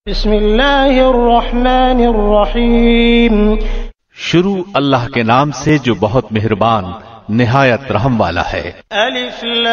بسم اللہ الرحمن الرحیم۔ شروع اللہ کے نام سے جو بہت مہربان نہایت رحم والا ہے۔ الف لام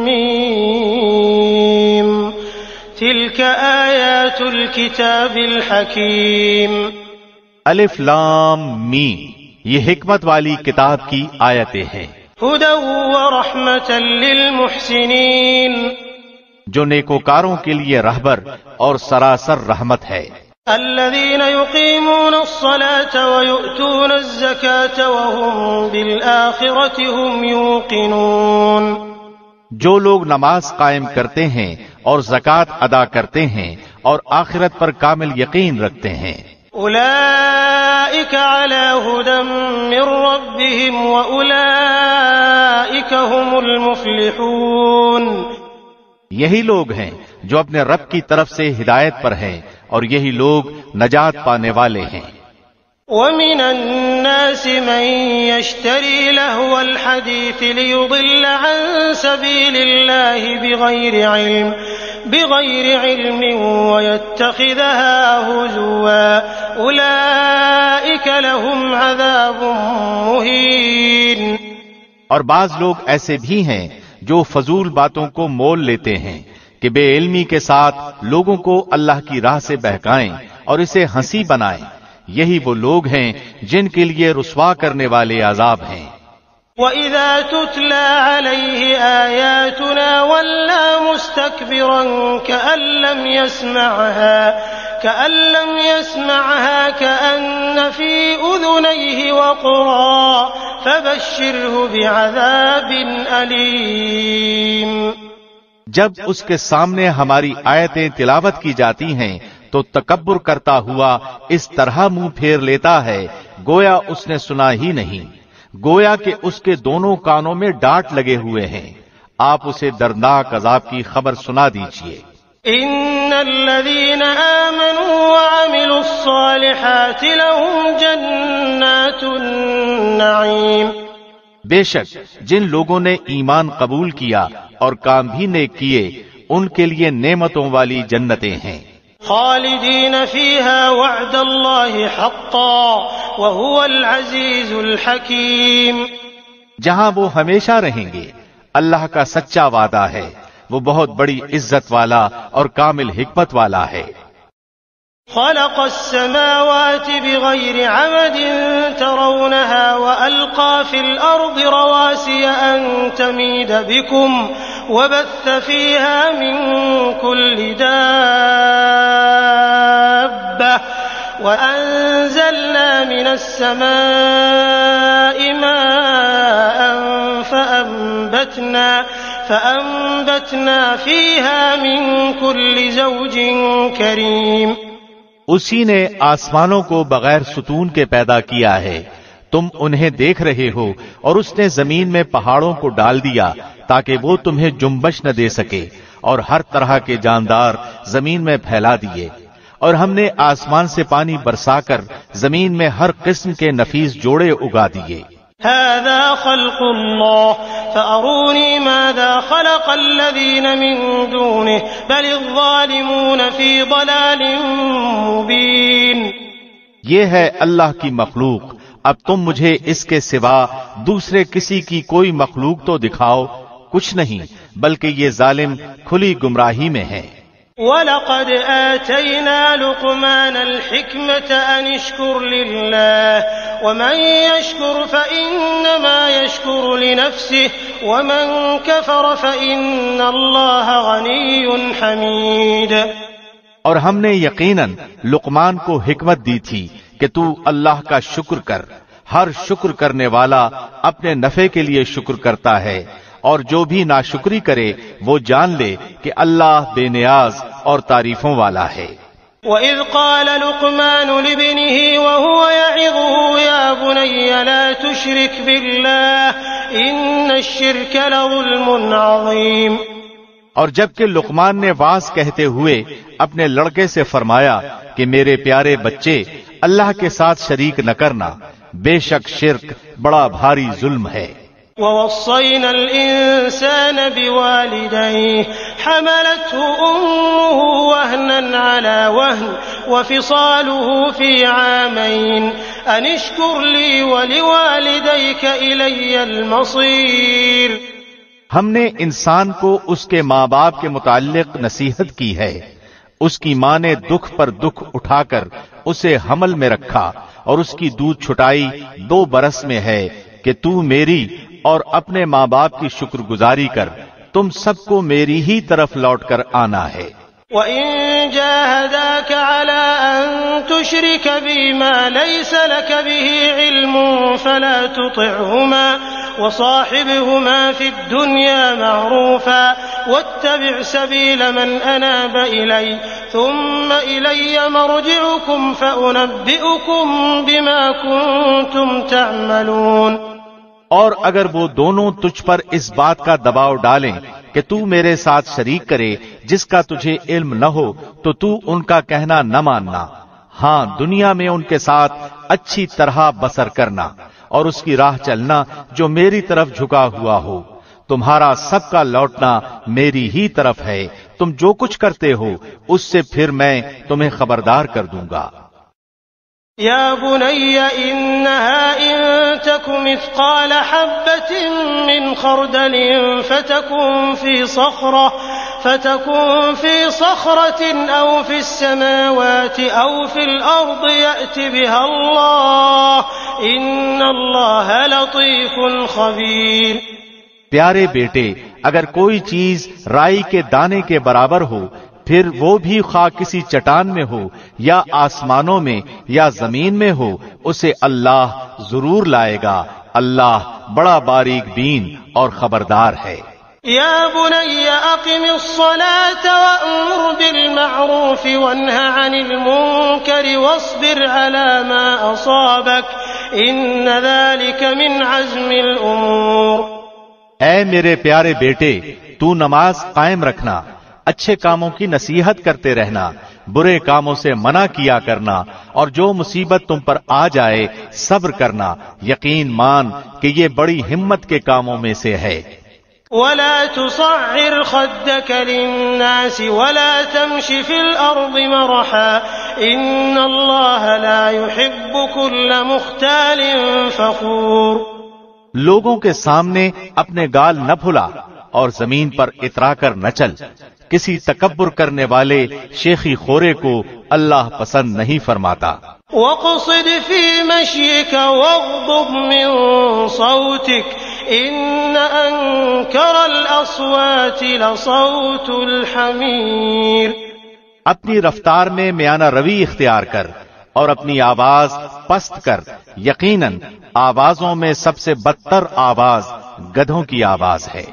میم تلک آیات الکتاب الحکیم۔ الف لام میم، یہ حکمت والی کتاب کی آیتیں ہیں۔ ہدی ورحمۃ للمحسنین، جو نیکوکاروں کے لیے رہبر اور سراسر رحمت ہے۔ الذین یقیمون الصلاة ویؤتون الزکاة وهم بالآخرة هم یوقنون، جو لوگ نماز قائم کرتے ہیں اور زکوٰۃ ادا کرتے ہیں اور آخرت پر کامل یقین رکھتے ہیں۔ اولئک علی ھدی من ربہم واولئک ھم المفلحون، یہی لوگ ہیں جو اپنے رب کی طرف سے ہدایت پر ہیں اور یہی لوگ نجات پانے والے ہیں۔ ومن الناس من يشتري لهو الحديث ليضل عن سبيل الله بغير علم ويتخذها هزوا أولئك لهم عذاب مهين۔ اور بعض لوگ ایسے بھی ہیں جو فضول باتوں کو مول لیتے ہیں کہ بے علمی کے ساتھ لوگوں کو اللہ کی راہ سے بہکائیں اور اسے ہنسی بنائیں، یہی وہ لوگ ہیں جن کے لیے رسوا کرنے والے عذاب ہیں۔ وَإِذَا تُتْلَى عَلَيْهِ آيَاتُنَا وَلَّى مُسْتَكْبِرًا كَأَن لَّمْ يَسْمَعْهَا كَأَنَّ فِي أُذُنَيْهِ وَقْرًا فَبَشِّرْهُ بِعَذَابٍ أَلِيمٍ۔ جب اس کے سامنے ہماری آیتیں تلاوت کی جاتی ہیں تو تکبر کرتا ہوا اس طرح منہ پھیر لیتا ہے گویا اس نے سنا ہی نہیں، گویا کہ اس کے دونوں کانوں میں ڈانٹ لگے ہوئے ہیں۔ آپ اسے دردناک عذاب کی خبر سنا دیجئے۔ ان الذين آمنوا وعملوا الصالحات لهم جنات النعیم، بے شک جن لوگوں نے ایمان قبول کیا اور کام بھی نیک کیے ان کے لیے نعمتوں والی جنتیں ہیں۔ خالدین فیہا وعد اللہ حقا وہو العزیز الحکیم، جہاں وہ ہمیشہ رہیں گے، اللہ کا سچا وعدہ ہے، وہ بہت بڑی عزت والا اور کامل حکمت والا ہے۔ خلق السماوات بغير عمد ترونها وألقى في الأرض رواسي أن تميد بكم وبث فيها من كل دابة وأنزلنا من السماء ماء فأنبتنا فيها من كل زوج كريم، اسی نے آسمانوں کو بغیر ستون کے پیدا کیا ہے، تم انہیں دیکھ رہے ہو، اور اس نے زمین میں پہاڑوں کو ڈال دیا تاکہ وہ تمہیں جنبش نہ دے سکے، اور ہر طرح کے جاندار زمین میں پھیلا دیے، اور ہم نے آسمان سے پانی برسا کر زمین میں ہر قسم کے نفیس جوڑے اگا دیے۔ هذا خلق الله فأروني ماذا خلق الذين من دونه بل الظالمون في ضلال مبين۔ یہ ہے اللہ کی مخلوق، اب تم مجھے اس کے سوا دوسرے کسی کی کوئی مخلوق تو دکھاؤ، کچھ نہیں، بلکہ یہ ظالم کھلی گمراہی میں ہے۔ وَلَقَدْ آتَيْنَا لُقْمَانَ الْحِكْمَةَ أَنِ اشْكُرْ لِلَّهِ وَمَنْ يَشْكُرْ فَإِنَّمَا يَشْكُرُ لِنَفْسِهِ وَمَنْ كَفَرَ فَإِنَّ اللَّهَ غَنِيٌّ حَمِيدٌ۔ اور ہم نے یقیناً لقمان کو حکمت دی تھی کہ تو اللہ کا شکر کر، ہر شکر کرنے والا اپنے نفع کے لیے شکر کرتا ہے، اور جو بھی ناشکری کرے وہ جان لے کہ اللہ بے نیاز اور تعریفوں والا ہے۔ وَإِذْ قَالَ لُقْمَانُ لِابْنِهِ وَهُوَ يَعِظُهُ يَا بُنَيَّ لَا تُشْرِكْ بِاللَّهِ إِنَّ الشِّرْكَ لَظُلْمٌ عَظِيمٌ، اور جبکہ لقمان نے واعظ کہتے ہوئے اپنے لڑکے سے فرمایا کہ میرے پیارے بچے، اللہ کے ساتھ شریک نہ کرنا، بے شک شرک بڑا بھاری ظلم ہے۔ ووصينا الإنسان بوالديه حملته أمه وهنا على وهن وفصاله في عامين أن اشكر لي ولوالديك إلي المصير۔ ہم نے انسان کو اس کے ماں باپ کے متعلق نصیحت کی ہے۔ اس کی ماں نے دکھ پر دکھ اٹھا کر اسے حمل میں رکھا اور اس کی دودھ چھٹائی 2 برس میں ہے کہ تو میری اور اپنے ماں باپ کی شکر گزاری کر، تم سب کو میری ہی طرف لوٹ کر آنا ہے۔ وَإِن جَاهَدَاكَ عَلَىٰ أَن تُشْرِكَ بِي مَا لَيْسَ لَكَ بِهِ عِلْمٌ فَلَا تُطِعْهُمَا وَصَاحِبْهُمَا فِي الدُّنْيَا مَعْرُوفًا وَاتَّبِعْ سَبِيلَ مَنْ أَنَابَ إِلَيَّ ثُمَّ إِلَيَّ مَرْجِعُكُمْ فَأُنَبِّئُكُمْ بِمَا كُنتُمْ تَعْمَلُونَ۔ اور اگر وہ دونوں تجھ پر اس بات کا دباؤ ڈالیں کہ تو میرے ساتھ شریک کرے جس کا تجھے علم نہ ہو تو تو ان کا کہنا نہ ماننا، ہاں دنیا میں ان کے ساتھ اچھی طرح بسر کرنا اور اس کی راہ چلنا جو میری طرف جھکا ہوا ہو۔ تمہارا سب کا لوٹنا میری ہی طرف ہے، تم جو کچھ کرتے ہو اس سے پھر میں تمہیں خبردار کر دوں گا۔ يا بني إنها إن تك مثقال حبة من خردل فتكن في صخرة أو في السماوات أو في الأرض يأت بها الله إن الله لطيف خبير۔ پیارے بیٹے، اگر کوئی چیز رائی کے دانے کے برابر ہو، پھر وہ بھی خواہ کسی چٹان میں ہو یا آسمانوں میں یا زمین میں ہو، اسے اللہ ضرور لائے گا۔ اللہ بڑا باریک بین اور خبردار ہے۔ یا بنی اقم الصلاة وأمر بالمعروف وانہ عن المنکر واصبر على ما أصابك ان ذلك من عزم الامور۔ اے میرے پیارے بیٹے، تو نماز قائم رکھنا، اچھے کاموں کی نصیحت کرتے رہنا، برے کاموں سے منع کیا کرنا، اور جو مصیبت تم پر آ جائے صبر کرنا، یقین مان کہ یہ بڑی ہمت کے کاموں میں سے ہے۔ ولا تصعر خدك للناس ولا تمش في الأرض مرحا إن الله لا يحب كل مختال فخور۔ لوگوں کے سامنے اپنے گال نہ پھلا اور زمین پر اترا کر نہ چل، کسی تکبر کرنے والے شیخی خورے کو اللہ پسند نہیں فرماتا۔ وَاقْصِدْ فِي مَشْيِكَ وَاغْضُضْ مِنْ صَوْتِكَ إِنَّ أَنْكَرَ الْأَصْوَاتِ لَصَوْتُ الْحَمِيرِ۔ اپنی رفتار میں میانہ روی اختیار کر اور اپنی آواز پست کر، یقیناً آوازوں میں سب سے بدتر آواز گدھوں کی آواز ہے۔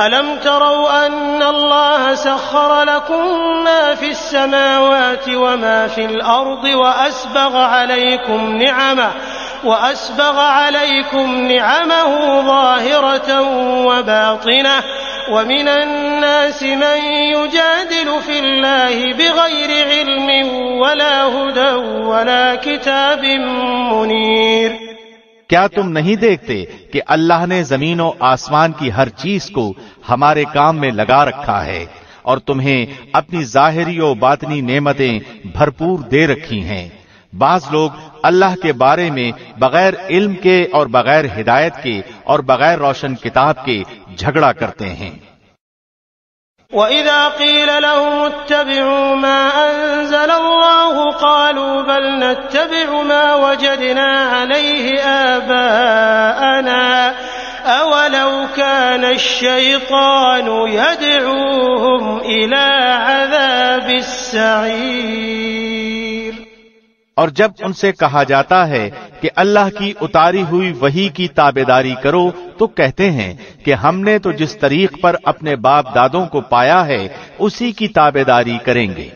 أَلَمْ تَرَوْا أَنَّ اللَّهَ سَخَّرَ لَكُم مَّا فِي السَّمَاوَاتِ وَمَا فِي الْأَرْضِ وَأَسْبَغَ عَلَيْكُمْ نِعَمَهُ ظَاهِرَةً وَبَاطِنَةً وَمِنَ النَّاسِ مَن يُجَادِلُ فِي اللَّهِ بِغَيْرِ عِلْمٍ وَلَا هُدًى وَلَا كِتَابٍ مُنِيرٍ۔ کیا تم نہیں دیکھتے کہ اللہ نے زمین و آسمان کی ہر چیز کو ہمارے کام میں لگا رکھا ہے اور تمہیں اپنی ظاہری و باطنی نعمتیں بھرپور دے رکھی ہیں۔ بعض لوگ اللہ کے بارے میں بغیر علم کے اور بغیر ہدایت کے اور بغیر روشن کتاب کے جھگڑا کرتے ہیں۔ وَإِذَا قِيلَ لَهُمُ اتَّبِعُوا مَا أَنزَلَ اللَّهُ قَالُوا بَلْ نَتَّبِعُ مَا وَجَدْنَا عَلَيْهِ آبَاءَنَا أَوَلَوْ كَانَ الشَّيْطَانُ يَدْعُوهُمْ إِلَى عَذَابِ السَّعِيرِ۔ اور جب ان سے کہا جاتا ہے کہ اللہ کی اتاری ہوئی وحی کی تابعداری کرو تو کہتے ہیں کہ ہم نے تو جس طریق پر اپنے باپ دادوں کو پایا ہے اسی کی تابعداری کریں گے۔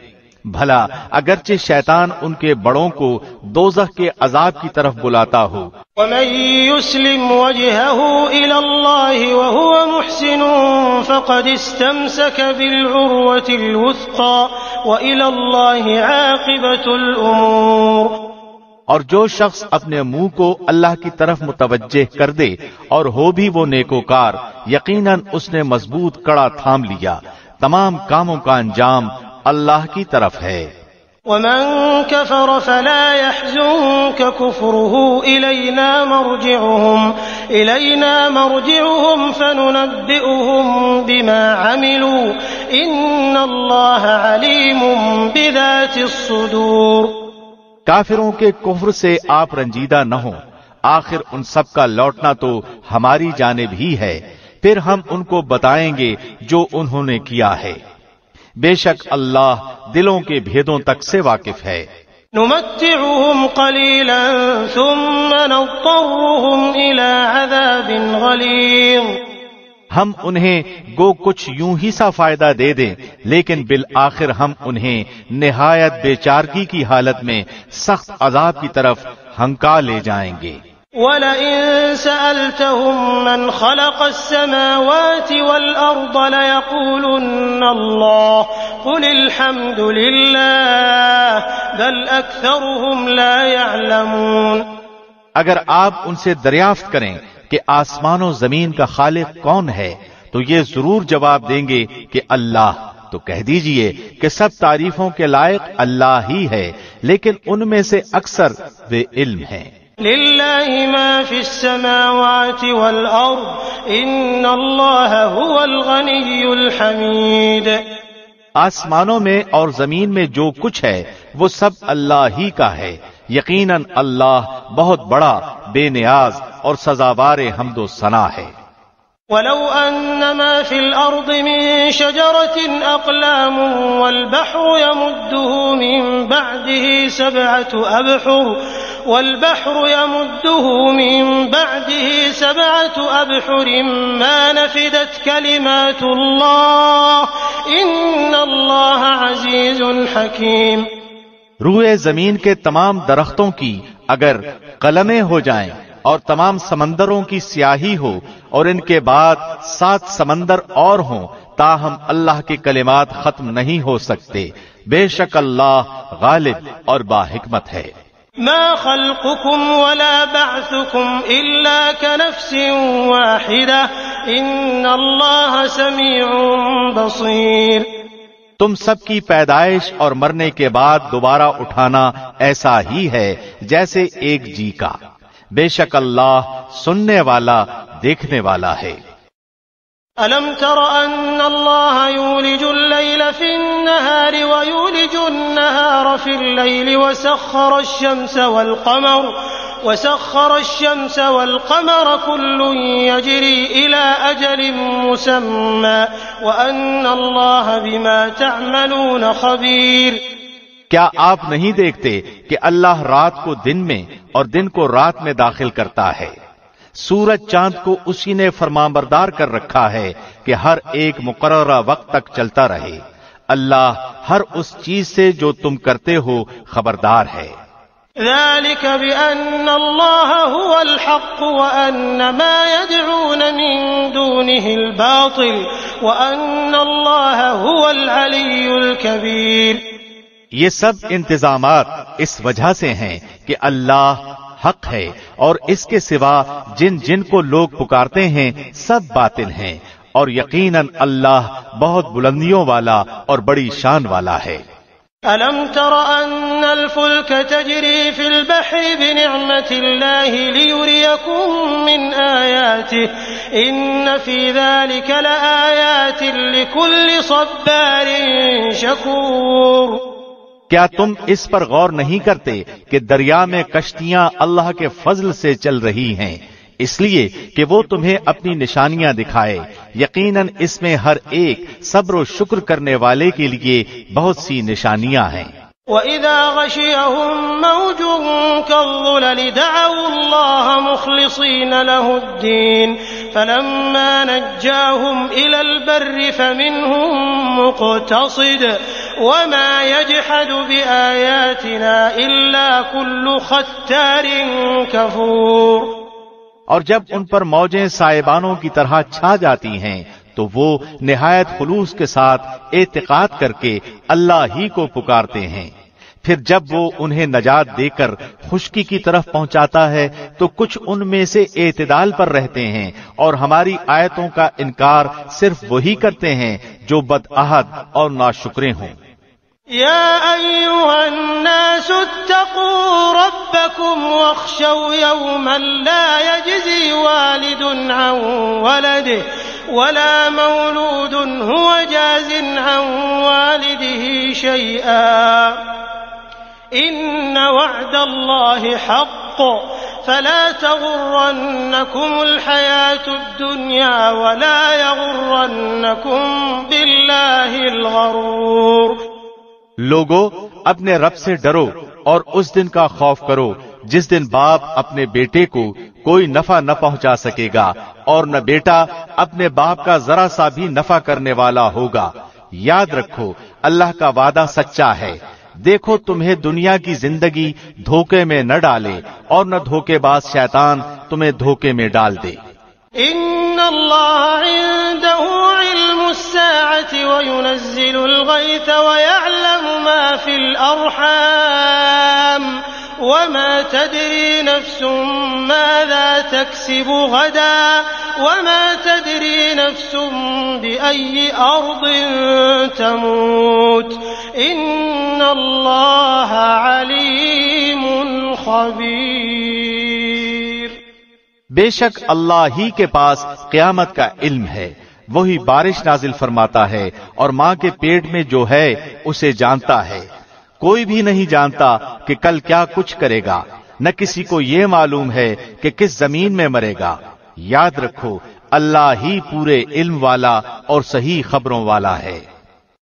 بھلا اگرچہ شیطان ان کے بڑوں کو دوزخ کے عذاب کی طرف بلاتا ہو۔ وَمَن يُسْلِمْ وَجْهَهُ إِلَى اللَّهِ وَهُوَ مُحْسِنٌ فَقَدِ اسْتَمْسَكَ بِالْعُرْوَةِ الْوُثْقَى وَإِلَى اللَّهِ عَاقِبَةُ الْأُمُورِ۔ اور جو شخص اپنے منہ کو اللہ کی طرف متوجہ کر دے اور ہو بھی وہ نیکوکار، یقیناً اس نے مضبوط کڑا تھام لیا۔ تمام کاموں کا انجام اللہ کی طرف ہے۔ ومن كفر فلا يحزنك كفره إلينا مرجعهم فننبئهم بما عملوا إن الله عليم بذات الصدور۔ کافروں کے کفر سے آپ رنجیدہ نہ ہوں، آخر ان سب کا لوٹنا تو ہماری جانب ہی ہے، پھر ہم ان کو بتائیں گے جو انہوں نے کیا ہے۔ بے شک اللہ دلوں کے بھیدوں تک سے واقف ہے۔ نمتعهم قليلا ثم نضطرهم إلى عذاب غليظ۔ ہم انہیں گو کچھ یوں ہی سا فائدہ دے دیں، لیکن بالآخر ہم انہیں نہایت بے چارگی کی حالت میں سخت عذاب کی طرف ہنکا لے جائیں گے۔ وَلَئِن سَأَلْتَهُم مَّنْ خَلَقَ السَّمَاوَاتِ وَالْأَرْضَ لَيَقُولُنَّ اللَّهُ قُلِ الْحَمْدُ لِلَّهِ بَلْ أَكْثَرُهُمْ لَا يَعْلَمُونَ۔ اگر آپ ان سے دریافت کریں کہ آسمان و زمین کا خالق کون ہے تو یہ ضرور جواب دیں گے کہ اللہ، تو کہہ دیجئے کہ سب تعریفوں کے لائق اللہ ہی ہے، لیکن ان میں سے اکثر بے علم ہیں۔ لِلَّهِ مَا فِي السَّمَاوَاتِ وَالْأَرْضِ إِنَّ اللَّهَ هُوَ الْغَنِيُّ الْحَمِيدُ۔ آسمانوں میں اور زمین میں جو کچھ ہے وہ سب اللہ ہی کا ہے، یقیناً اللہ بہت بڑا، بے نیاز اور سزاوار حمد و ثنا ہے۔ وَلَوْ أَنَّ مَا فِي الْأَرْضِ مِن شَجَرَةٍ أَقْلَامٌ وَالْبَحْرُ يَمُدُّهُ مِن بَعْدِهِ سَبْعَةُ أَبْحُرٍ مَا نَفِدَتْ كَلِمَاتُ اللَّهِ إِنَّ اللَّهَ عَزِيزٌ حَكِيمٌ۔ روئے زمین کے تمام درختوں کی اگر قلمیں ہو جائیں اور تمام سمندروں کی سیاہی ہو اور ان کے بعد 7 سمندر اور ہوں، تاہم اللہ کے کلمات ختم نہیں ہو سکتے۔ بے شک اللہ غالب اور باحکمت ہے۔ ما خلقكم ولا بعثكم إلا كنفس واحدة إن الله سميع بصير۔ تم سب کی پیدائش اور مرنے کے بعد دوبارہ اٹھانا ایسا ہی ہے جیسے ایک جی کا، بے شک اللہ سننے والا، دیکھنے والا ہے۔ أَلَمْ تَرَ أَنَّ اللَّهَ يُولِجُ اللَّيْلَ فِي النَّهَارِ وَيُولِجُ النَّهَارَ فِي اللَّيْلِ وَسَخَّرَ الشَّمْسَ وَالْقَمَرَ كُلٌّ يَجْرِي إِلَى أَجَلٍ مُّسَمًّى وَأَنَّ اللَّهَ بِمَا تَعْمَلُونَ خَبِيرٌ۔ کیا آپ نہیں دیکھتے کہ اللہ رات کو دن میں اور دن کو رات میں داخل کرتا ہے؟ سورج چاند کو اسی نے فرمانبردار کر رکھا ہے کہ ہر ایک مقررہ وقت تک چلتا رہے۔ اللہ ہر اس چیز سے جو تم کرتے ہو خبردار ہے۔ ذلك بأن الله هو الحق وأن ما يدعون من دونه الباطل وأن الله هو العلي الكبير۔ یہ سب انتظامات اس وجہ سے ہیں کہ اللہ حق ہے اور اس کے سوا جن جن کو لوگ پکارتے ہیں سب باطل ہیں، اور یقیناً اللہ بہت بلندیوں والا اور بڑی شان والا ہے۔ أَلَمْ تَرَ أَنَّ الْفُلْكَ تَجْرِي فِي الْبَحْرِ بِنِعْمَةِ اللَّهِ لِيُرِيَكُم مِّنْ آيَاتِهِ إِنَّ فِي ذَلِكَ لَآيَاتٍ لِكُلِّ صَبَّارٍ شَكُورٍ۔ کیا تم اس پر غور نہیں کرتے کہ دریا میں کشتیاں اللہ کے فضل سے چل رہی ہیں، اس لیے کہ وہ تمہیں اپنی نشانیاں دکھائے؟ یقیناً اس میں ہر ایک صبر و شکر کرنے والے کے لیے بہت سی نشانیاں ہیں۔ وَإِذَا غَشِيَهُم مَّوْجٌ كَالظُّلَلِ دَعَوُا اللَّهَ مُخْلِصِينَ لَهُ الدِّينَ فَلَمَّا نَجَّاهُمْ إِلَى الْبَرِّ فَمِنْهُم مُّقْتَصِدٌ وَمَا يَجْحَدُ بِآيَاتِنَا إِلَّا كُلُّ خَتَّارٍ كَفُورٍ۔ اور جب ان پر موجیں سائبانوں کی طرح چھا جاتی ہیں تو وہ نہایت خلوص کے ساتھ اعتقاد کر کے اللہ ہی کو پکارتے ہیں، پھر جب وہ انہیں نجات دے کر خشکی کی طرف پہنچاتا ہے تو کچھ ان میں سے اعتدال پر رہتے ہیں اور ہماری آیتوں کا انکار صرف وہی کرتے ہیں جو بدعہد اور ناشکرے ہوں۔ يا أيها الناس اتقوا ربكم واخشوا يوما لا يجزي والد عن ولده ولا مولود هو جاز عن والده شيئا إن وعد الله حق فلا تغرنكم الحياة الدنيا ولا يغرنكم بالله الغرور۔ لوگو اپنے رب سے ڈرو اور اس دن کا خوف کرو جس دن باپ اپنے بیٹے کو کوئی نفع نہ پہنچا سکے گا اور نہ بیٹا اپنے باپ کا ذرا سا بھی نفع کرنے والا ہوگا۔ یاد رکھو اللہ کا وعدہ سچا ہے۔ دیکھو تمہیں دنیا کی زندگی دھوکے میں نہ ڈالے اور نہ دھوکے باز شیطان تمہیں دھوکے میں ڈال دے۔ ان اللہ عنده علم الساعة وينزل الغيث ويعلم ما في الأرحام وما تدري نفس ماذا تكسب غدا وما تدري نفس بأي أرض تموت إن الله عليم خبير۔ بے شک اللہ ہی کے پاس قیامت کا علم ہے، وہی بارش نازل فرماتا ہے اور ماں کے پیٹ میں جو ہے اسے جانتا ہے۔ کوئی بھی نہیں جانتا کہ کل کیا کچھ کرے گا، نہ کسی کو یہ معلوم ہے کہ کس زمین میں مرے گا۔ یاد رکھو اللہ ہی پورے علم والا اور صحیح خبروں والا ہے۔